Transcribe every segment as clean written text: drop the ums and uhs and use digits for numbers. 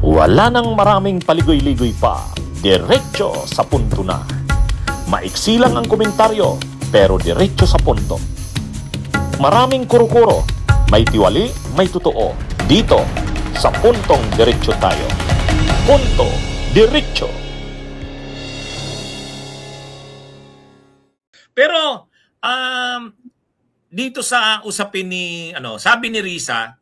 Wala nang maraming paligoy-ligoy pa, diretso sa punto na. Maiksi lang ang komentaryo, pero diretso sa punto. Maraming kuro-kuro, may tiwali, may totoo. Dito, sa Puntong Diretso tayo. Punto Diretso. Pero, dito sa usapin ni, sabi ni Risa,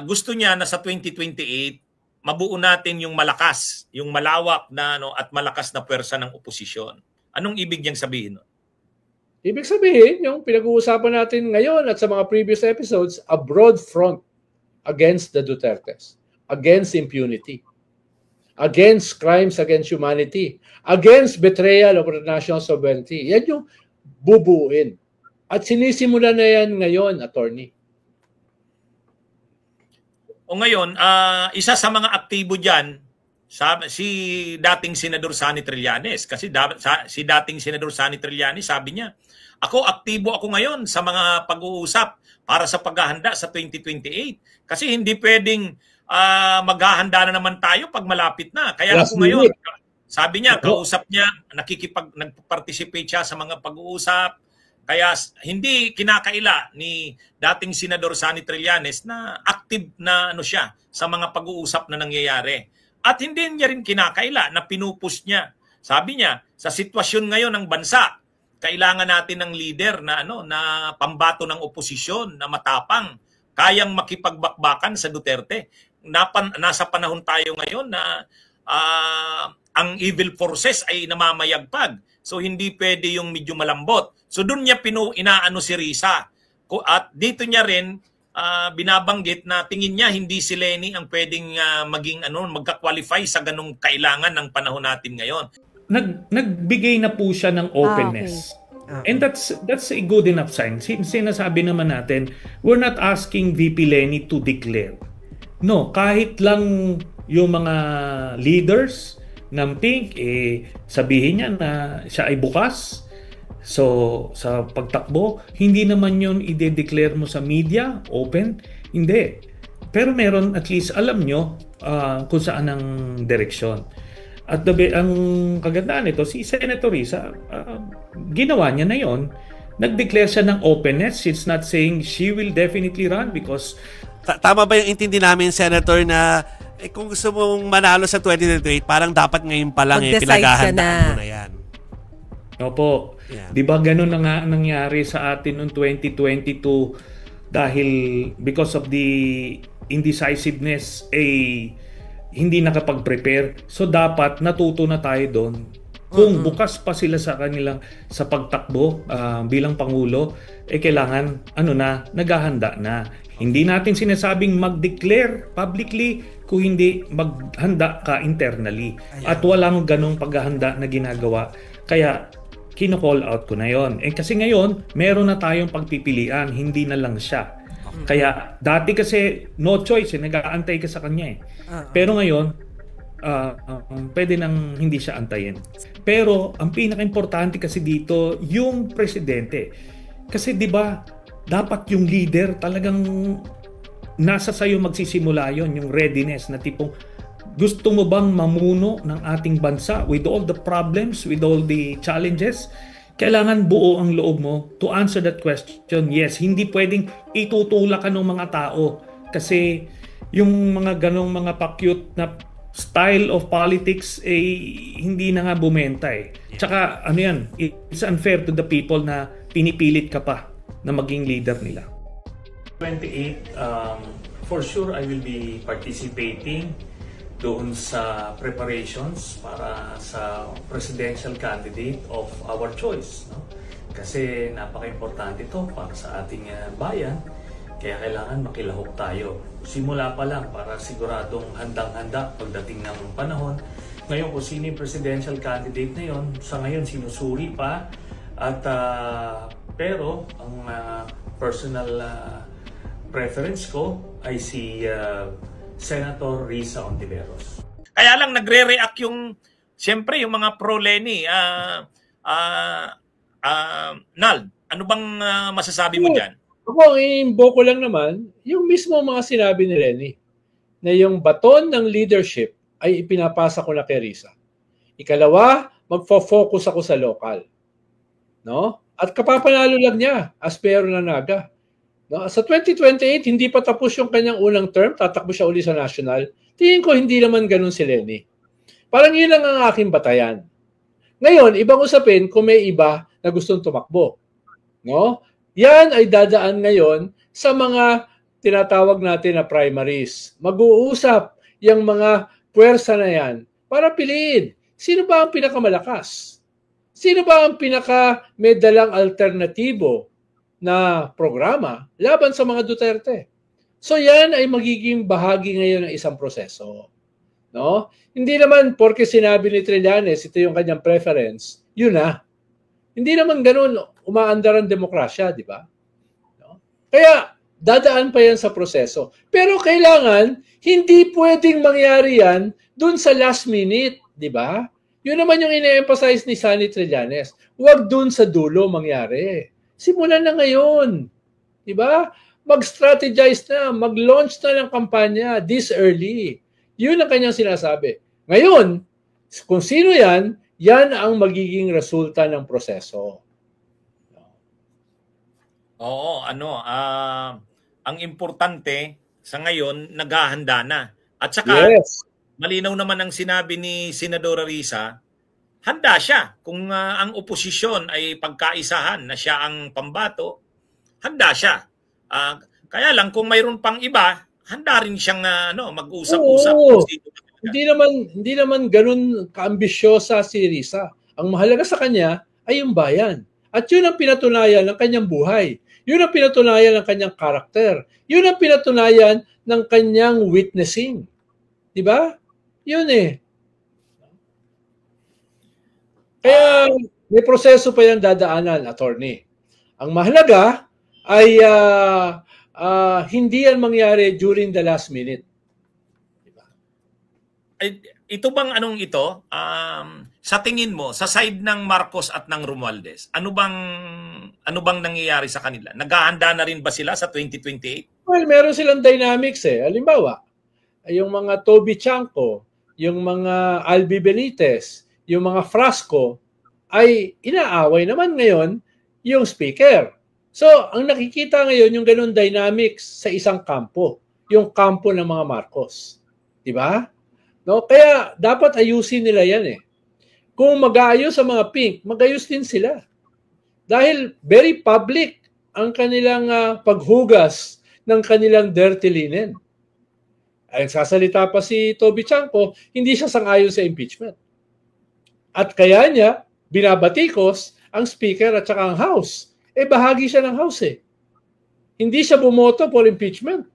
gusto niya na sa 2028, mabuo natin yung malakas, yung malawak na at malakas na pwersa ng oposisyon. Anong ibig niyang sabihin? Ibig sabihin, yung pinag-uusapan natin ngayon at sa mga previous episodes, a broad front against the Dutertes, against impunity, against crimes against humanity, against betrayal of the national sovereignty. Yan yung bubuuin. At sinisimula na yan ngayon, attorney. O ngayon, isa sa mga aktibo dyan, si dating Senador Sonny Trillanes. Kasi si dating Senador Sonny Trillanes, sabi niya, aktibo ako ngayon sa mga pag-uusap para sa paghahanda sa 2028. Kasi hindi pwedeng maghahanda na naman tayo pag malapit na. Kaya ako ngayon, sabi niya, kausap niya, nag-participate siya sa mga pag-uusap. Kaya hindi kinakaila ni dating Senador Sonny Trillanes na active na siya sa mga pag-uusap na nangyayari. At hindi niya rin kinakaila na pinupus niya. Sabi niya, sa sitwasyon ngayon ng bansa, kailangan natin ng leader na na pambato ng oposisyon, na matapang, kayang makipagbakbakan sa Duterte. Nasa panahon tayo ngayon na ang evil forces ay namamayagpag. So hindi pwede yung medyo malambot. So doon niya inaano si Risa. At dito niya rin binabanggit na tingin niya hindi si Leni ang pwedeng maging magka-qualify sa ganung kailangan ng panahon natin ngayon. Nagbigay na po siya ng openness. Okay. And that's a good enough sign. Sinasabi naman natin, we're not asking VP Leni to declare. No, kahit lang yung mga leaders ng Pink, sabihin niya na siya ay bukas. So, sa pagtakbo, hindi naman yun i-declare mo sa media, open. Hindi. Pero meron, at least alam nyo kung saan ang direksyon. At ang kagandaan nito, si Senator Risa, ginawa niya na yon. Nag-declare siya ng openness. She's not saying she will definitely run because... Tama ba yung intindi namin, Senator, na kung gusto mong manalo sa 2028, parang dapat ngayon pa lang pinaghahandaan mo na yan. Opo. Yeah. Di ba ganun na nga nangyari sa atin noong 2022 dahil because of the indecisiveness hindi nakapag-prepare. So dapat natuto na tayo doon. Kung bukas pa sila sa pagtakbo bilang Pangulo, kailangan naghahanda na. Hindi natin sinasabing mag-declare publicly kung hindi maghanda ka internally. At walang ganong paghahanda na ginagawa. Kaya kino-call out ko na yon. Kasi ngayon, meron na tayong pagpipilian, hindi na lang siya. Kaya dati kasi no choice, nag-aantay ka sa kanya. Pero ngayon, pwede nang hindi siya antayin. Pero ang pinaka-importante kasi dito, yung presidente. Kasi 'di ba, dapat yung leader talagang nasa sayo magsisimula yon, yung readiness na tipong gusto mo bang mamuno ng ating bansa with all the problems, with all the challenges? Kailangan buo ang loob mo to answer that question. Yes, hindi pwedeng itutulak ka ng mga tao kasi yung mga ganong mga pa-cute na style of politics hindi na nga bumenta . Tsaka yan, it's unfair to the people na pinipilit ka pa na maging leader nila. 28, for sure I will be participating doon sa preparations para sa presidential candidate of our choice. Kasi napaka-importante ito para sa ating bayan. Kaya kailangan makilahok tayo. Simula pa lang para siguradong handang-handa pagdating ng panahon. Ngayon kung sino yung presidential candidate na yon, sa ngayon sinusuri pa. At pero ang personal preference ko ay si Senator Risa Hontiveros. Kaya lang nagre-react siyempre yung mga pro-Leni. Nal, ano bang masasabi mo dyan? Ako, ang inimbo ko lang naman, yung mismo mga sinabi ni Leni. na yung baton ng leadership ay ipinapasa ko na kay Risa. Ikalawa, magfo-focus ako sa local. No? At kapapanalo lang niya as Pero na Naga. No? Sa 2028, hindi pa tapos yung kanyang unang term, tatakbo siya uli sa national. Tingin ko hindi naman ganun si Lenny. Parang yun lang ang aking batayan. Ngayon, ibang usapin kung may iba na gustong tumakbo. No? Yan ay dadaan ngayon sa mga tinatawag natin na primaries. Mag-uusap yung mga puwersa na yan para piliin. Sino ba ang pinakamalakas? Sino ba ang may dalang alternatibo na programa laban sa mga Duterte? So yan ay magiging bahagi ngayon ng isang proseso. No? Hindi naman porke sinabi ni Trillanes, ito yung kanyang preference, yun na. Hindi naman ganun umaandar ang demokrasya, di ba? No? Kaya dadaan pa yan sa proseso. Pero kailangan, hindi pwedeng mangyari yan dun sa last minute, di ba? Yun naman yung ine-emphasize ni Sunny Trillanes. Huwag dun sa dulo mangyari. Simulan na ngayon. Di ba? Mag-strategize na, mag-launch na ng kampanya this early. Yun ang kanyang sinasabi. Ngayon, kung sino yan, yan ang magiging resulta ng proseso. Oo, ang importante sa ngayon, naghahanda na. At saka, yes, malinaw naman ang sinabi ni Senadora Risa, handa siya. Kung ang oposisyon ay pagkaisahan na siya ang pambato, handa siya. Kaya lang, kung mayroon pang iba, handa rin siyang mag-usap-usap. Oo. Hindi naman ganun kaambisyosa si Risa. Ang mahalaga sa kanya ay yung bayan. At yun ang pinatunayan ng kanyang buhay. Yun ang pinatunayan ng kanyang karakter. Yun ang pinatunayan ng kanyang witnessing. Di ba? Yun eh. Kaya may proseso pa yan dadaanan, attorney. Ang mahalaga ay hindi yan mangyari during the last minute. Diba? Ito bang ito? Sa tingin mo, sa side ng Marcos at ng Romualdez, ano bang nangyayari sa kanila? Naghahanda na rin ba sila sa 2028? Well, meron silang dynamics eh. Halimbawa, yung mga Toby Chanco, yung mga Albi Benitez, yung mga Frasco, ay inaaway naman ngayon yung speaker. So, ang nakikita ngayon yung ganun dynamics sa isang kampo, yung kampo ng mga Marcos. Di ba? No? Kaya dapat ayusin nila yan eh. Kung mag-aayos sa mga pink, mag-ayos din sila. Dahil very public ang kanilang paghugas ng kanilang dirty linen. Ay sasalita pa si Toby Chanco, hindi siya sang-ayon sa impeachment. At kaya niya, binabatikos ang speaker at saka ang house. Bahagi siya ng house eh. Hindi siya bumoto for impeachment.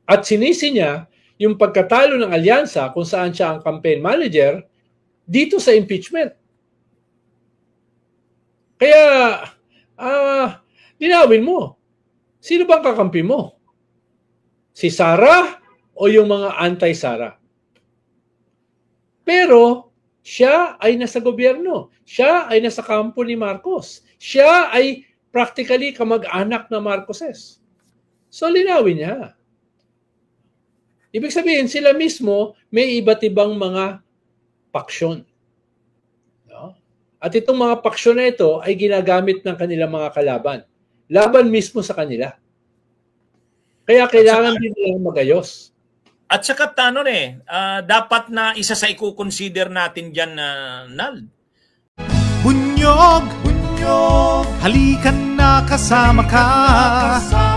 At sinisi niya yung pagkatalo ng alyansa kung saan siya ang campaign manager dito sa impeachment. Kaya, linawin mo. Sino bang kakampi mo? Si Sara o yung mga anti-Sara? Pero, siya ay nasa gobyerno. Siya ay nasa kampo ni Marcos. Siya ay practically kamag-anak na Marcoses. So, linawin niya. Ibig sabihin, sila mismo may iba't ibang mga paksyon. No? At itong mga paksyon na ito ay ginagamit ng kanilang mga kalaban. Laban mismo sa kanila. Kaya kailangan din nilang magayos. At saka dapat na isa sa i-consider natin dyan Nald. Bunyog, bunyog, halikan na kasama ka.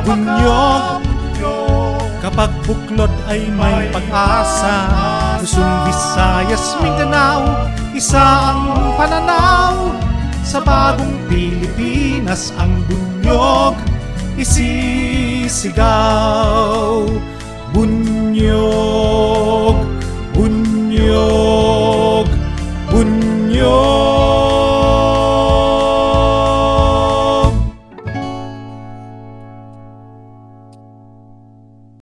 Bunyog, kapag buklod ay may pag-asa. Luzon, Visayas, Mindanao, isa ang pananaw. Sa bagong Pilipinas ang bunyog isisigaw.